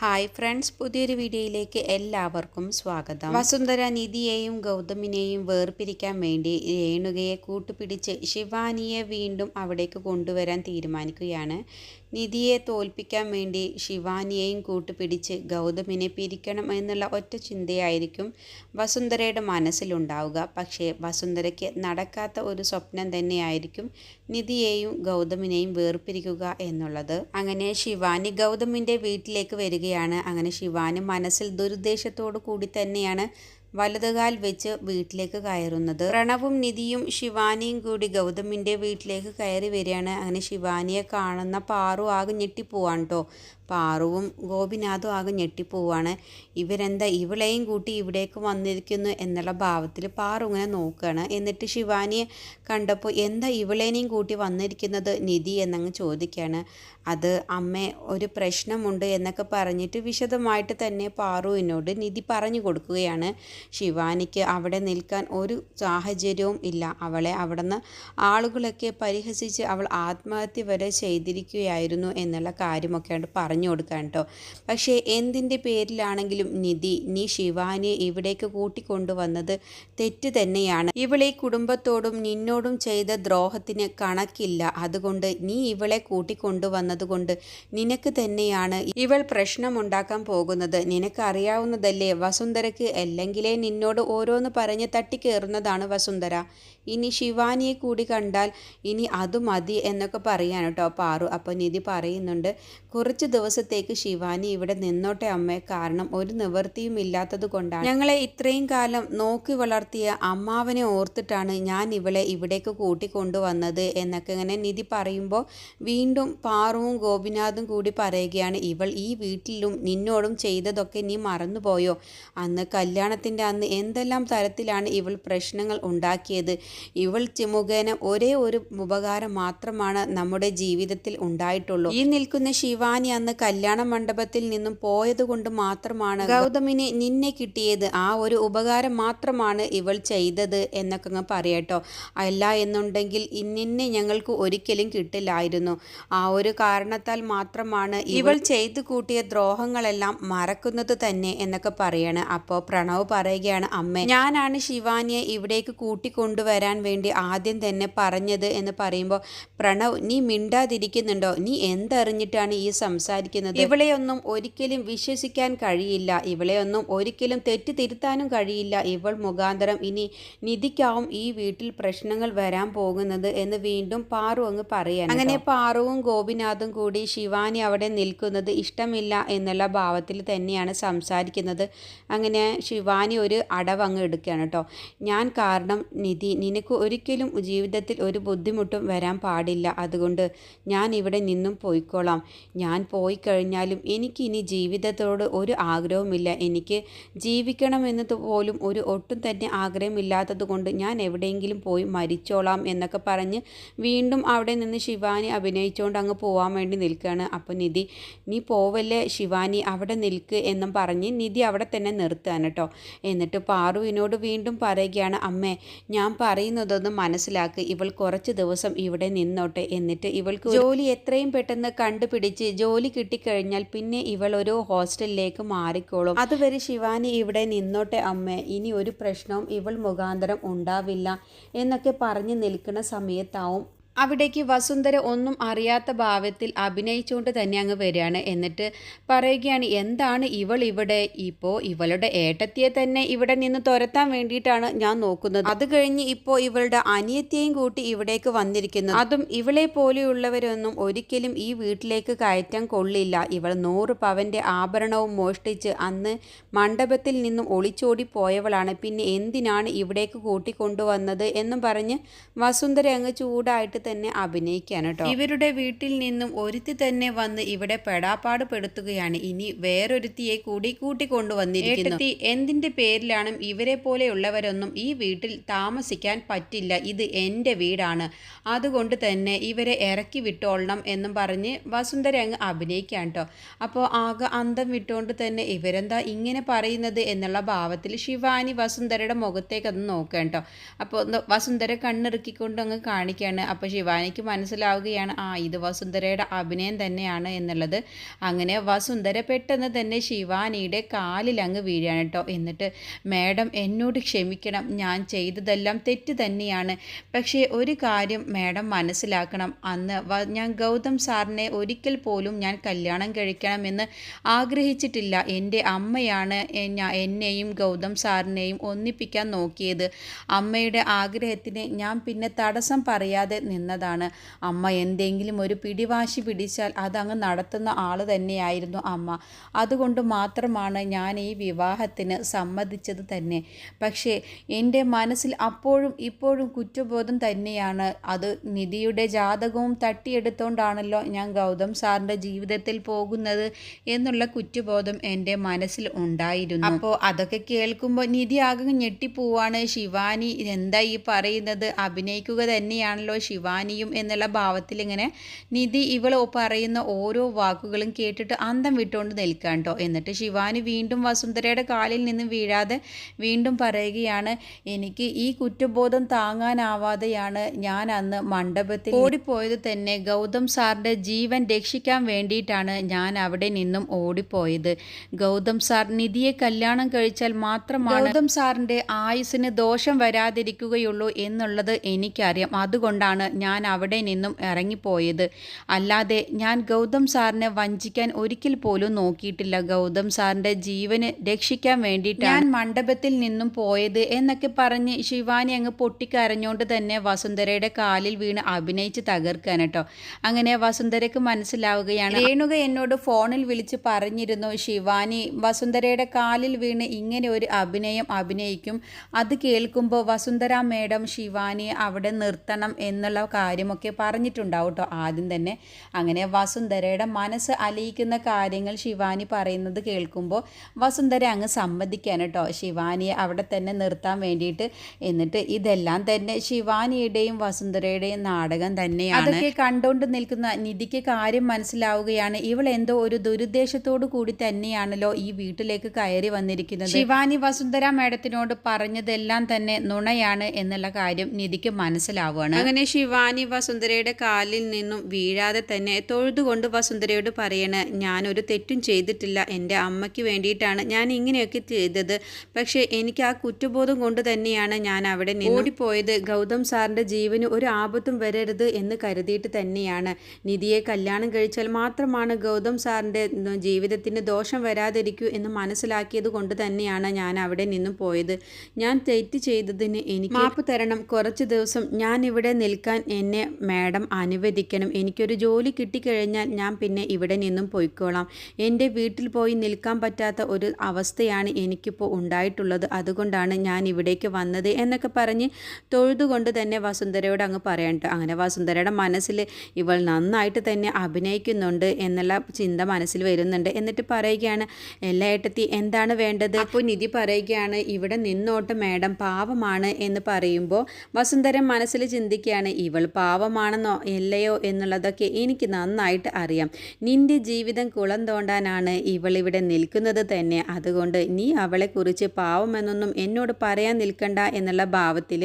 Hi friends, പുതിയൊരു വീഡിയോയിലേക്ക് എല്ലാവർക്കും സ്വാഗതം. വസുന്ധര നിധിയെയും ഗൗതമിനെയും വേർപിരിക്കാൻ വേണ്ടി രേണുകയെ കൂട്ടുപിടിച്ച് ശിവാനിയെ വീണ്ടും അവിടേക്ക് കൊണ്ടുവരാൻ തീരുമാനിക്കുകയാണ്. നിധിയെ തോൽപ്പിക്കാൻ വേണ്ടി ശിവാനിയെയും കൂട്ടുപിടിച്ച് ഗൗതമിനെ പിരിക്കണം എന്നുള്ള ഒറ്റ ചിന്തയായിരിക്കും വസുന്ധരയുടെ മനസ്സിലുണ്ടാവുക. പക്ഷേ വസുന്ധരയ്ക്ക് നടക്കാത്ത ഒരു സ്വപ്നം തന്നെയായിരിക്കും നിധിയെയും ഗൗതമിനെയും വേർപിരിക്കുക എന്നുള്ളത്. അങ്ങനെ ശിവാനി ഗൗതമിൻ്റെ വീട്ടിലേക്ക് വരികയാണ്. അങ്ങനെ ശിവാനി മനസ്സിൽ ദുരുദ്ദേശത്തോടു കൂടി തന്നെയാണ് വലതുകാൽ വെച്ച് വീട്ടിലേക്ക് കയറുന്നത്. പ്രണവും നിധിയും ശിവാനിയും കൂടി ഗൗതമിൻ്റെ വീട്ടിലേക്ക് കയറി വരികയാണ്. അങ്ങനെ ശിവാനിയെ കാണുന്ന പാറു ആകെ ഞെട്ടിപ്പോവാണ് കേട്ടോ. പാറുവും ഗോപിനാഥും ആകെ ഞെട്ടിപ്പോവാണ്. ഇവരെന്താ ഇവളെയും കൂട്ടി ഇവിടേക്ക് വന്നിരിക്കുന്നു എന്നുള്ള ഭാവത്തിൽ പാറു ഇങ്ങനെ നോക്കുകയാണ്. എന്നിട്ട് ശിവാനിയെ കണ്ടപ്പോൾ എന്താ ഇവളേനെയും കൂട്ടി വന്നിരിക്കുന്നത് നിധി എന്നങ്ങ് ചോദിക്കുകയാണ്. അത് അമ്മേ, ഒരു പ്രശ്നമുണ്ട് എന്നൊക്കെ പറഞ്ഞിട്ട് വിശദമായിട്ട് തന്നെ പാറുവിനോട് നിധി പറഞ്ഞു കൊടുക്കുകയാണ്. ശിവാനിക്ക് അവിടെ നിൽക്കാൻ ഒരു സാഹചര്യവും ഇല്ല. അവളെ അവിടുന്ന് ആളുകളൊക്കെ പരിഹസിച്ച് അവൾ ആത്മഹത്യ വരെ ചെയ്തിരിക്കുകയായിരുന്നു എന്നുള്ള കാര്യമൊക്കെയാണ് പറഞ്ഞു കൊടുക്കാൻ കേട്ടോ. പക്ഷേ എന്തിൻ്റെ പേരിലാണെങ്കിലും നിധി, നീ ശിവാനിയെ ഇവിടേക്ക് കൂട്ടിക്കൊണ്ടുവന്നത് തെറ്റ് തന്നെയാണ്. ഇവളെ കുടുംബത്തോടും നിന്നോടും ചെയ്ത ദ്രോഹത്തിന് കണക്കില്ല. അതുകൊണ്ട് നീ ഇവളെ കൂട്ടിക്കൊണ്ടുവന്നത് കൊണ്ട് നിനക്ക് തന്നെയാണ് ഇവൾ പ്രശ്നമുണ്ടാക്കാൻ പോകുന്നത്. നിനക്കറിയാവുന്നതല്ലേ, വസുന്ധരക്ക് അല്ലെങ്കിലേ നിന്നോട് ഓരോന്ന് പറഞ്ഞ് തട്ടിക്കേറുന്നതാണ് വസുന്ധര. ഇനി ശിവാനിയെ കൂടി കണ്ടാൽ ഇനി അത് മതി എന്നൊക്കെ പറയാൻ കേട്ടോ പാറു. അപ്പോൾ നിധി പറയുന്നുണ്ട്, കുറച്ച് ദിവസത്തേക്ക് ശിവാനി ഇവിടെ നിന്നോട്ടെ അമ്മേ, കാരണം ഒരു നിവൃത്തിയും ഇല്ലാത്തത് കൊണ്ടാണ്. ഞങ്ങളെ ഇത്രയും കാലം നോക്കി വളർത്തിയ അമ്മാവനെ ഓർത്തിട്ടാണ് ഞാൻ ഇവളെ ഇവിടേക്ക് കൂട്ടിക്കൊണ്ടുവന്നത് എന്നൊക്കെ ഇങ്ങനെ നിധി പറയുമ്പോൾ വീണ്ടും പാറുവും ഗോപിനാഥും കൂടി പറയുകയാണ്, ഇവൾ ഈ വീട്ടിലും നിന്നോടും ചെയ്തതൊക്കെ നീ മറന്നുപോയോ? അന്ന് കല്യാണത്തിൻ്റെ അന്ന് എന്തെല്ലാം തരത്തിലാണ് ഇവൾ പ്രശ്നങ്ങൾ ഉണ്ടാക്കിയത്. ഇവൾ മുഖേന ഒരേ ഒരു ഉപകാരം മാത്രമാണ് നമ്മുടെ ജീവിതത്തിൽ ഉണ്ടായിട്ടുള്ളൂ. ഈ നിൽക്കുന്ന ശിവാനി അന്ന് കല്യാണ മണ്ഡപത്തിൽ നിന്നും പോയത് കൊണ്ട് മാത്രമാണ് ഗൗതമിന് നിന്നെ കിട്ടിയത്. ആ ഒരു ഉപകാരം മാത്രമാണ് ഇവൾ ചെയ്തത് എന്നൊക്കെ അങ്ങ് പറയട്ടോ. അല്ല എന്നുണ്ടെങ്കിൽ നിന്നെ ഞങ്ങൾക്ക് ഒരിക്കലും കിട്ടില്ലായിരുന്നു. ആ ഒരു കാരണത്താൽ മാത്രമാണ് ഇവൾ ചെയ്തു കൂട്ടിയ ദ്രോഹങ്ങളെല്ലാം മറക്കുന്നത് തന്നെ എന്നൊക്കെ പറയാണ്. അപ്പോൾ പ്രണവ് പറയുകയാണ്, അമ്മേ, ഞാനാണ് ശിവാനിയെ ഇവിടേക്ക് കൂട്ടിക്കൊണ്ടുവരാൻ വേണ്ടി ആദ്യം തന്നെ പറഞ്ഞത് എന്ന് പറയുമ്പോൾ, പ്രണവ്, നീ മിണ്ടാതിരിക്കുന്നുണ്ടോ? നീ എന്തറിഞ്ഞിട്ടാണ് ഈ സംസാരിക്കുന്നത്? ഇവളെയൊന്നും ഒരിക്കലും വിശ്വസിക്കാൻ കഴിയില്ല. ഇവളെയൊന്നും ഒരിക്കലും തെറ്റിതിരുത്താനും കഴിയില്ല. ഇവൾ മുഖാന്തരം ഇനി നിധിക്കാവും ഈ വീട്ടിൽ പ്രശ്നങ്ങൾ വരാൻ പോകുന്നത് എന്ന് വീണ്ടും പാറു അങ്ങ് പറയാൻ. അങ്ങനെ പാറുവും ഗോപിനാഥും കൂടി ശിവാനി അവിടെ നിൽക്കുന്നത് ഇഷ്ടമില്ല എന്നുള്ള ഭാവത്തിൽ തന്നെയാണ് സംസാരിക്കുന്നത്. അങ്ങനെ ശിവാനി ഒരു അടവങ്ങ് എടുക്കുകയാണ് കേട്ടോ. ഞാൻ കാരണം നിധി, നിനക്ക് ഒരിക്കലും ജീവിതത്തിൽ ഒരു ബുദ്ധിമുട്ടും വരാൻ പാടില്ല. അതുകൊണ്ട് ഞാൻ ഇവിടെ നിന്നും പോയിക്കോളാം. ഞാൻ പോയി കഴിഞ്ഞാലും എനിക്ക് ഇനി ജീവിതത്തോട് ഒരു ആഗ്രഹവുമില്ല. എനിക്ക് ജീവിക്കണമെന്നത് പോലും ഒരു ഒട്ടും തന്നെ ആഗ്രഹമില്ലാത്തത് കൊണ്ട് ഞാൻ എവിടെയെങ്കിലും പോയി മരിച്ചോളാം എന്നൊക്കെ പറഞ്ഞ് വീണ്ടും അവിടെ നിന്ന് ശിവാനി അഭിനയിച്ചുകൊണ്ട് അങ്ങ് പോകാൻ വേണ്ടി നിൽക്കുകയാണ്. അപ്പോൾ നിധി, നീ പോവല്ലേ ശിവാനി, അവിടെ നിൽക്ക് എന്നും പറഞ്ഞ് നിധി അവിടെ തന്നെ നിർത്തുകയാണ് കേട്ടോ. എന്നിട്ട് പാറുവിനോട് വീണ്ടും പറയുകയാണ്, അമ്മേ, ഞാൻ പറയുന്നതൊന്ന് മനസ്സിലാക്ക്. ഇവൾ കുറച്ച് ദിവസം ഇവിടെ നിന്നോട്ടെ. എന്നിട്ട് ഇവൾക്ക് ജോലി എത്രയും പെട്ടെന്ന് കണ്ടുപിടിച്ച് ജോലി കിട്ടിക്കഴിഞ്ഞാൽ പിന്നെ ഇവൾ ഒരു ഹോസ്റ്റലിലേക്ക് മാറിക്കോളും. അതുവരെ ശിവാനി ഇവിടെ നിന്നോട്ടെ അമ്മേ, ഇനി ഒരു പ്രശ്നവും ഇവൾ മുഖാന്തരം ഉണ്ടാവില്ല എന്നൊക്കെ പറഞ്ഞ് നിൽക്കുന്ന സമയത്താവും അവിടേക്ക് വസുന്ധര ഒന്നും അറിയാത്ത ഭാവത്തിൽ അഭിനയിച്ചുകൊണ്ട് തന്നെ അങ്ങ് വരികയാണ്. എന്നിട്ട് പറയുകയാണ്, എന്താണ് ഇവൾ ഇവിടെ? ഇപ്പോൾ ഇവളുടെ ഏട്ടത്തിയെ തന്നെ ഇവിടെ നിന്ന് തുരത്താൻ വേണ്ടിയിട്ടാണ് ഞാൻ നോക്കുന്നത്. അത് കഴിഞ്ഞ് ഇപ്പോൾ ഇവളുടെ അനിയത്തിയെയും കൂട്ടി ഇവിടേക്ക് വന്നിരിക്കുന്നു. അതും ഇവളെ പോലെയുള്ളവരൊന്നും ഒരിക്കലും ഈ വീട്ടിലേക്ക് കയറ്റാൻ കൊള്ളില്ല. ഇവൾ 100 പവൻ്റെ ആഭരണവും മോഷ്ടിച്ച് അന്ന് മണ്ഡപത്തിൽ നിന്നും ഒളിച്ചോടി പോയവളാണ്. പിന്നെ എന്തിനാണ് ഇവിടേക്ക് കൂട്ടിക്കൊണ്ടുവന്നത് എന്നും പറഞ്ഞ് വസുന്ധര അങ്ങ് ചൂടായിട്ട് തന്നെ അഭിനയിക്കാൻ കേട്ടോ. ഇവരുടെ വീട്ടിൽ നിന്നും ഒരുത്തി തന്നെ വന്ന് ഇവിടെ പെടാപ്പാട് പെടുത്തുകയാണ്. ഇനി വേറൊരുത്തിയെ കൂടി കൂട്ടിക്കൊണ്ടുവന്നിരിക്കുന്നു. എന്തിന്റെ പേരിലാണ് ഇവരെ പോലെയുള്ളവരൊന്നും ഈ വീട്ടിൽ താമസിക്കാൻ പറ്റില്ല. ഇത് എൻ്റെ വീടാണ്, അതുകൊണ്ട് തന്നെ ഇവരെ ഇറക്കി വിട്ടോളണം എന്നും പറഞ്ഞ് വസുന്ധര അങ്ങ് അഭിനയിക്കാൻ കേട്ടോ. അപ്പോൾ ആകെ അന്തം വിട്ടുകൊണ്ട് തന്നെ ഇവരെന്താ ഇങ്ങനെ പറയുന്നത് എന്നുള്ള ഭാവത്തിൽ ശിവാനി വസുന്ധരയുടെ മുഖത്തേക്ക് അത് നോക്കാം കേട്ടോ. അപ്പോൾ വസുന്ധര കണ്ണിറുക്കിക്കൊണ്ട് അങ്ങ് കാണിക്കുകയാണ്. അപ്പോൾ അപ്പോൾ ശിവാനിക്ക് മനസ്സിലാവുകയാണ് ഇത് വസുന്ധരയുടെ അഭിനയം തന്നെയാണ് എന്നുള്ളത്. അങ്ങനെ വസുന്ധര പെട്ടെന്ന് തന്നെ ശിവാനിയുടെ കാലിൽ അങ്ങ് വീഴാണ് കേട്ടോ. എന്നിട്ട് മാഡം എന്നോട് ക്ഷമിക്കണം, ഞാൻ ചെയ്തതെല്ലാം തെറ്റ് തന്നെയാണ്. പക്ഷേ ഒരു കാര്യം മാഡം മനസ്സിലാക്കണം, അന്ന് ഞാൻ ഗൗതം സാറിനെ ഒരിക്കൽ പോലും ഞാൻ കല്യാണം കഴിക്കണമെന്ന് ആഗ്രഹിച്ചിട്ടില്ല. എൻ്റെ അമ്മയാണ് എന്നെയും ഗൗതം സാറിനെയും ഒന്നിപ്പിക്കാൻ നോക്കിയത്. അമ്മയുടെ ആഗ്രഹത്തിന് ഞാൻ പിന്നെ തടസ്സം പറയാതെ നിന്നതാണ്. അമ്മ എന്തെങ്കിലും ഒരു പിടിവാശി പിടിച്ചാൽ അതങ്ങ് നടത്തുന്ന ആൾ തന്നെയായിരുന്നു അമ്മ. അതുകൊണ്ട് മാത്രമാണ് ഞാൻ ഈ വിവാഹത്തിന് സമ്മതിച്ചത് തന്നെ. പക്ഷേ എൻ്റെ മനസ്സിൽ അപ്പോഴും ഇപ്പോഴും കുറ്റബോധം തന്നെയാണ്. അത് നിധിയുടെ ജാതകവും തട്ടിയെടുത്തോണ്ടാണല്ലോ ഞാൻ ഗൗതം സാറിൻ്റെ ജീവിതത്തിൽ പോകുന്നത് എന്നുള്ള കുറ്റബോധം എൻ്റെ മനസ്സിൽ ഉണ്ടായിരുന്നു. അപ്പോൾ അതൊക്കെ കേൾക്കുമ്പോൾ നിധി ആകെ ഞെട്ടിപ്പോവാണ്. ശിവാനി എന്താ ഈ പറയുന്നത്, അഭിനയിക്കുക തന്നെയാണല്ലോ ശിവാനിയും എന്നുള്ള ഭാവത്തിൽ ഇങ്ങനെ നിധി ഇവൾ പറയുന്ന ഓരോ വാക്കുകളും കേട്ടിട്ട് അന്തം വിട്ടുകൊണ്ട് നിൽക്കാൻ കേട്ടോ. എന്നിട്ട് ശിവാനി വീണ്ടും വസുന്ധരയുടെ കാലിൽ നിന്ന് വീഴാതെ വീണ്ടും പറയുകയാണ്, എനിക്ക് ഈ കുറ്റബോധം താങ്ങാനാവാതെയാണ് ഞാൻ അന്ന് മണ്ഡപത്തിൽ ഓടിപ്പോയത് തന്നെ. ഗൗതം സാറിൻ്റെ ജീവൻ രക്ഷിക്കാൻ വേണ്ടിയിട്ടാണ് ഞാൻ അവിടെ നിന്നും ഓടിപ്പോയത്. ഗൗതം സാർ നിധിയെ കല്യാണം കഴിച്ചാൽ മാത്രമാണ് ഗൗതം സാറിൻ്റെ ആയുസ്സിന് ദോഷം വരാതിരിക്കുകയുള്ളൂ എന്നുള്ളത് എനിക്കറിയാം. അതുകൊണ്ടാണ് ഞാൻ അവിടെ നിന്നും ഇറങ്ങിപ്പോയത്. അല്ലാതെ ഞാൻ ഗൗതം സാറിനെ വഞ്ചിക്കാൻ ഒരിക്കൽ പോലും നോക്കിയിട്ടില്ല. ഗൗതം സാറിൻ്റെ ജീവന് രക്ഷിക്കാൻ വേണ്ടിയിട്ടാണ് ഞാൻ മണ്ഡപത്തിൽ നിന്നും പോയത് എന്നൊക്കെ പറഞ്ഞ് ശിവാനി അങ്ങ് പൊട്ടിക്കരഞ്ഞുകൊണ്ട് തന്നെ വസുന്ധരയുടെ കാലിൽ വീണ് അഭിനയിച്ച് തകർക്കാൻ കേട്ടോ. അങ്ങനെ വസുന്ധരയ്ക്ക് മനസ്സിലാവുകയാണ്, രേണുക എന്നോട് ഫോണിൽ വിളിച്ച് പറഞ്ഞിരുന്നു ശിവാനി വസുന്ധരയുടെ കാലിൽ വീണ് ഇങ്ങനെ ഒരു അഭിനയം അഭിനയിക്കും. അത് കേൾക്കുമ്പോൾ വസുന്ധര മേഡം ശിവാനിയെ അവിടെ നിർത്തണം എന്നുള്ള കാര്യമൊക്കെ പറഞ്ഞിട്ടുണ്ടാവും കേട്ടോ ആദ്യം തന്നെ. അങ്ങനെ വസുന്ധരയുടെ മനസ്സ് അലിയിക്കുന്ന കാര്യങ്ങൾ ശിവാനി പറയുന്നത് കേൾക്കുമ്പോൾ വസുന്ധര അങ്ങ് സമ്മതിക്കാൻ കേട്ടോ ശിവാനിയെ അവിടെ തന്നെ നിർത്താൻ വേണ്ടിയിട്ട്. എന്നിട്ട് ഇതെല്ലാം തന്നെ ശിവാനിയുടെയും വസുന്ധരയുടെയും നാടകം തന്നെയാണ്. അതൊക്കെ കണ്ടുകൊണ്ട് നിൽക്കുന്ന നിധിക്ക് കാര്യം മനസ്സിലാവുകയാണ്. ഇവൾ എന്തോ ഒരു ദുരുദ്ദേശത്തോടു കൂടി തന്നെയാണല്ലോ ഈ വീട്ടിലേക്ക് കയറി വന്നിരിക്കുന്നത്. ശിവാനി വസുന്ധര മേഡത്തിനോട് പറഞ്ഞതെല്ലാം തന്നെ നുണയാണ് എന്നുള്ള കാര്യം നിധിക്ക് മനസ്സിലാവുകയാണ്. അങ്ങനെ ശിവാനി വസുന്ധരയുടെ കാലിൽ നിന്നും വീഴാതെ തന്നെ തൊഴുതുകൊണ്ട് വസുന്ധരയോട് പറയണ, ഞാനൊരു തെറ്റും ചെയ്തിട്ടില്ല. എൻ്റെ അമ്മയ്ക്ക് വേണ്ടിയിട്ടാണ് ഞാൻ ഇങ്ങനെയൊക്കെ ചെയ്തത്. പക്ഷേ എനിക്ക് ആ കുറ്റബോധം കൊണ്ട് തന്നെയാണ് ഞാൻ അവിടെ നിന്ന് ഓടിപ്പോയത്. ഗൗതം സാറിൻ്റെ ജീവന് ഒരു ആപത്തും വരരുത് എന്ന് കരുതിയിട്ട് തന്നെയാണ്. നിധിയെ കല്യാണം കഴിച്ചാൽ മാത്രമാണ് ഗൗതം സാറിൻ്റെ ജീവിതത്തിന് ദോഷം വരാതിരിക്കൂ എന്ന് മനസ്സിലാക്കിയത് കൊണ്ട് തന്നെയാണ് ഞാൻ അവിടെ നിന്നും പോയത്. ഞാൻ തെറ്റ് ചെയ്തതിന് എനിക്ക് മാപ്പ് തരണം. കുറച്ച് ദിവസം ഞാൻ ഇവിടെ നിൽക്കാൻ എന്നെ മാഡം അനുവദിക്കണം. എനിക്കൊരു ജോലി കിട്ടിക്കഴിഞ്ഞാൽ ഞാൻ പിന്നെ ഇവിടെ നിന്നും പോയിക്കോളാം. എൻ്റെ വീട്ടിൽ പോയി നിൽക്കാൻ പറ്റാത്ത ഒരു അവസ്ഥയാണ് എനിക്കിപ്പോൾ ഉണ്ടായിട്ടുള്ളത്. അതുകൊണ്ടാണ് ഞാൻ ഇവിടേക്ക് വന്നത് എന്നൊക്കെ പറഞ്ഞ് തൊഴുതുകൊണ്ട് തന്നെ വസുന്ധരയോട് അങ്ങ് പറയണ്ട. അങ്ങനെ വസുന്ധരയുടെ മനസ്സിൽ ഇവൾ നന്നായിട്ട് തന്നെ അഭിനയിക്കുന്നുണ്ട് എന്നുള്ള ചിന്ത മനസ്സിൽ വരുന്നുണ്ട്. എന്നിട്ട് പറയുകയാണ്, എല്ലാ ഏട്ടത്തി എന്താണ് വേണ്ടത്? അപ്പോൾ നിധി പറയുകയാണ്, ഇവിടെ നിന്നോട്ട് മാഡം പാവമാണ് എന്ന് പറയുമ്പോൾ വസുന്ധര മനസ്സിൽ ചിന്തിക്കുകയാണ്, ഇവൾ പാവമാണെന്നോ അല്ലയോ എന്നുള്ളതൊക്കെ എനിക്ക് നന്നായിട്ട് അറിയാം. നിന്റെ ജീവിതം കുളം തോണ്ടാനാണ് ഇവൾ ഇവിടെ നിൽക്കുന്നത് തന്നെ. അതുകൊണ്ട് നീ അവളെക്കുറിച്ച് പാവമെന്നൊന്നും എന്നോട് പറയാൻ നിൽക്കണ്ട എന്നുള്ള ഭാവത്തിൽ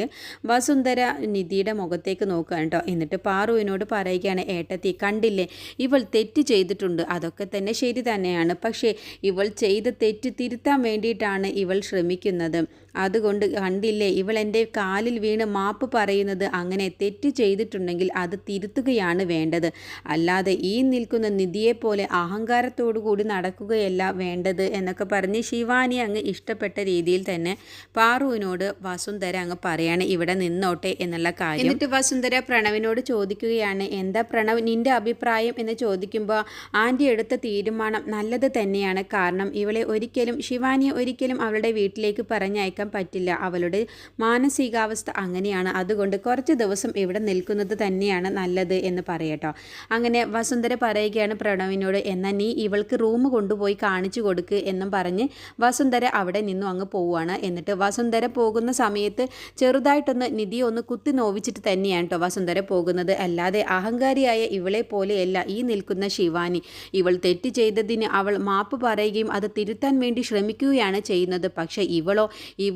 വസുന്ധര നിധിയുടെ മുഖത്തേക്ക് നോക്കുകയാണ് കേട്ടോ. എന്നിട്ട് പാറുവിനോട് പറയുകയാണ്, ഏട്ടത്തി കണ്ടില്ലേ, ഇവൾ തെറ്റ് ചെയ്തിട്ടുണ്ട്. അതൊക്കെ തന്നെ ശരി തന്നെയാണ്. പക്ഷേ ഇവൾ ചെയ്ത തെറ്റ് തിരുത്താൻ വേണ്ടിയിട്ടാണ് ഇവൾ ശ്രമിക്കുന്നത്. അതുകൊണ്ട് കണ്ടില്ലേ, ഇവൾ എൻ്റെ കാലിൽ വീണ് മാപ്പ് പറയുന്നത്. അങ്ങനെ തെറ്റ് ചെയ്തിട്ടുണ്ടെങ്കിൽ അത് തിരുത്തുകയാണ് വേണ്ടത്. അല്ലാതെ ഈ നിൽക്കുന്ന നിധിയെപ്പോലെ അഹങ്കാരത്തോടു കൂടി നടക്കുകയല്ല വേണ്ടത് എന്നൊക്കെ പറഞ്ഞ് ശിവാനി അങ്ങ് ഇഷ്ടപ്പെട്ട രീതിയിൽ തന്നെ പാറുവിനോട് വസുന്ധര അങ്ങ് പറയാണ് ഇവിടെ നിന്നോട്ടെ എന്നുള്ള കാര്യം. എന്നിട്ട് വസുന്ധര പ്രണവിനോട് ചോദിക്കുകയാണ്, എന്താ പ്രണവ് നിൻ്റെ അഭിപ്രായം എന്ന് ചോദിക്കുമ്പോൾ ആൻറ്റി എടുത്ത തീരുമാനം നല്ലത് തന്നെയാണ്. കാരണം ഇവളെ ഒരിക്കലും ശിവാനിയെ ഒരിക്കലും അവളുടെ വീട്ടിലേക്ക് പറഞ്ഞയക്കാൻ പറ്റില്ല. അവളുടെ മാനസികാവസ്ഥ അങ്ങനെയാണ്. അതുകൊണ്ട് കുറച്ച് ദിവസം ഇവിടെ നിൽക്കുന്നത് തന്നെയാണ് നല്ലത് എന്ന് പറയട്ടോ. അങ്ങനെ വസുന്ധര പറയുകയാണ് പ്രണവിനോട്, എന്നാൽ നീ ഇവൾക്ക് റൂം കൊണ്ടുപോയി കാണിച്ചു കൊടുക്ക് എന്നും പറഞ്ഞ് വസുന്ധര അവിടെ നിന്നും അങ്ങ് പോവുകയാണ്. എന്നിട്ട് വസുന്ധര പോകുന്ന സമയത്ത് ചെറുതായിട്ടൊന്ന് നിധി ഒന്ന് കുത്തി നോവിച്ചിട്ട് തന്നെയാണ് കേട്ടോ വസുന്ധര പോകുന്നത്. അല്ലാതെ അഹങ്കാരിയായ ഇവളെ പോലെയല്ല ഈ നിൽക്കുന്ന ശിവാനി. ഇവൾ തെറ്റ് ചെയ്തതിന് അവൾ മാപ്പ് പറയുകയും അത് തിരുത്താൻ വേണ്ടി ശ്രമിക്കുകയാണ് ചെയ്യുന്നത്. പക്ഷേ ഇവളോ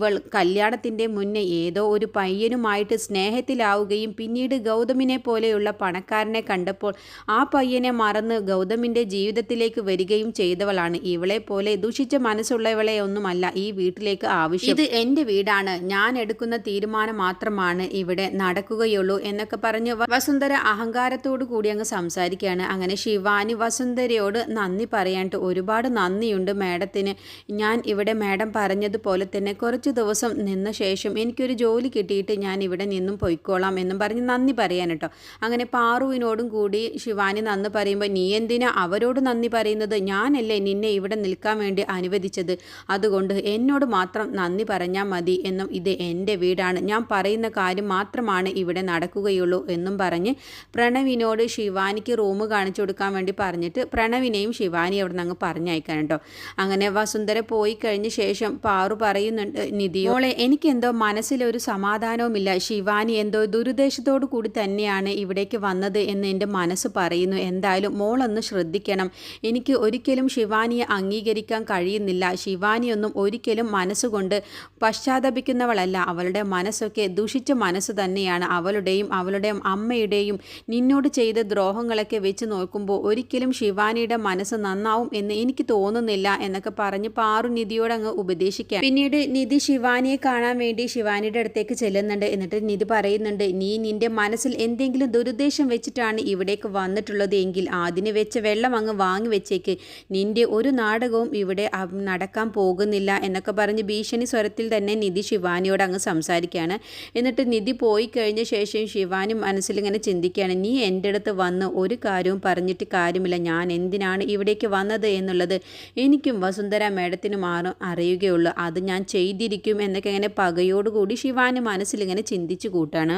ഇവൾ കല്യാണത്തിൻ്റെ മുന്നേ ഏതോ ഒരു പയ്യനുമായിട്ട് സ്നേഹത്തിലാവുകയും പിന്നീട് ഗൗതമിനെ പോലെയുള്ള പണക്കാരനെ കണ്ടപ്പോൾ ആ പയ്യനെ മറന്ന് ഗൗതമിൻ്റെ ജീവിതത്തിലേക്ക് വരികയും ചെയ്തവളാണ്. ഇവളെ പോലെ ദുഷിച്ച മനസ്സുള്ളവളെ ഒന്നുമല്ല ഈ വീട്ടിലേക്ക് ആവശ്യം. ഇത് എൻ്റെ വീടാണ്, ഞാൻ എടുക്കുന്ന തീരുമാനം മാത്രമാണ് ഇവിടെ നടക്കുകയുള്ളൂ എന്നൊക്കെ പറഞ്ഞ് വസുന്ധര അഹങ്കാരത്തോടു കൂടി അങ്ങ് സംസാരിക്കുകയാണ്. അങ്ങനെ ശിവാനി വസുന്ധരയോട് നന്ദി പറയാനായിട്ട് ഒരുപാട് നന്ദിയുണ്ട് മാഡത്തിന്. ഞാൻ ഇവിടെ മാഡം പറഞ്ഞതുപോലെ തന്നെ കുറച്ച് ദിവസം നിന്ന ശേഷം എനിക്കൊരു ജോലി കിട്ടിയിട്ട് ഞാൻ ഇവിടെ നിന്നും പൊയ്ക്കോളാം എന്നും പറഞ്ഞ് നന്ദി പറയാൻ കേട്ടോ. അങ്ങനെ പാറുവിനോടും കൂടി ശിവാനി നന്ദി പറയുമ്പോൾ നീ എന്തിനാ അവരോട് നന്ദി പറയുന്നത്? ഞാനല്ലേ നിന്നെ ഇവിടെ നിൽക്കാൻ വേണ്ടി അനുവദിച്ചത്, അതുകൊണ്ട് എന്നോട് മാത്രം നന്ദി പറഞ്ഞാൽ മതി എന്നും ഇത് എൻ്റെ വീടാണ്, ഞാൻ പറയുന്ന കാര്യം മാത്രമാണ് ഇവിടെ നടക്കുകയുള്ളൂ എന്നും പറഞ്ഞ് പ്രണവിനോട് ശിവാനിക്ക് റൂം കാണിച്ചു കൊടുക്കാൻ വേണ്ടി പറഞ്ഞിട്ട് പ്രണവിനെയും ശിവാനി അവിടെ നിന്ന് അങ്ങ് പറഞ്ഞയക്കാൻ കേട്ടോ. അങ്ങനെ വസുന്ധര പോയി കഴിഞ്ഞ ശേഷം പാറു പറയുന്നുണ്ട് നിധിയോളെ, എനിക്കെന്തോ മനസ്സിലൊരു സമാധാനവുമില്ല, ശിവാനി എന്തോ ദുരുദ്ദേശത്തോടു കൂടി തന്നെയാണ് ഇവിടേക്ക് വന്നത് എന്ന് എൻ്റെ മനസ്സ് പറയുന്നു. എന്തായാലും മോളൊന്ന് ശ്രദ്ധിക്കണം, എനിക്ക് ഒരിക്കലും ശിവാനിയെ അംഗീകരിക്കാൻ കഴിയുന്നില്ല. ശിവാനിയൊന്നും ഒരിക്കലും മനസ്സുകൊണ്ട് പശ്ചാത്തപിക്കുന്നവളല്ല, അവളുടെ മനസ്സൊക്കെ ദുഷിച്ച മനസ്സ് തന്നെയാണ്. അവളുടെയും അവളുടെ അമ്മയുടെയും നിന്നോട് ചെയ്ത ദ്രോഹങ്ങളൊക്കെ വെച്ച് നോക്കുമ്പോൾ ഒരിക്കലും ശിവാനിയുടെ മനസ്സ് നന്നാവും എന്ന് എനിക്ക് തോന്നുന്നില്ല എന്നൊക്കെ പറഞ്ഞ് പാറു നിധിയോട് അങ്ങ് ഉപദേശിക്കാം. പിന്നീട് നിധി ശിവാനിയെ കാണാൻ വേണ്ടി ശിവാനിയുടെ അടുത്തേക്ക് ചെല്ലുന്നുണ്ട്. എന്നിട്ട് നിധി പറയുന്നുണ്ട്, നീ നിന്റെ മനസ്സിൽ എന്തെങ്കിലും ദുരുദ്ദേശം വെച്ചിട്ടാണ് ഇവിടേക്ക് വന്നിട്ടുള്ളത് എങ്കിൽ അതിന് വെച്ച വെള്ളം അങ്ങ് വാങ്ങി വെച്ചേക്ക്, നിന്റെ ഒരു നാടകവും ഇവിടെ നടക്കാൻ പോകുന്നില്ല എന്നൊക്കെ പറഞ്ഞ് ഭീഷണി സ്വരത്തിൽ തന്നെ നിധി ശിവാനിയോട് അങ്ങ് സംസാരിക്കുകയാണ്. എന്നിട്ട് നിധി പോയി കഴിഞ്ഞ ശേഷം ശിവാനി മനസ്സിലിങ്ങനെ ചിന്തിക്കുകയാണ്, നീ എൻ്റെ അടുത്ത് വന്ന് ഒരു കാര്യവും പറഞ്ഞിട്ട് കാര്യമില്ല, ഞാൻ എന്തിനാണ് ഇവിടേക്ക് വന്നത് എന്നുള്ളത് എനിക്കും വസുന്ധര മേഡത്തിനും അറിയുകയുള്ളൂ, അത് ഞാൻ ചെയ്തിരിക്കും എന്നൊക്കെ ഇങ്ങനെ പകയോടുകൂടി ശിവാനി മനസ്സിലിങ്ങനെ ചിന്തിച്ചു കൂട്ടാണ്.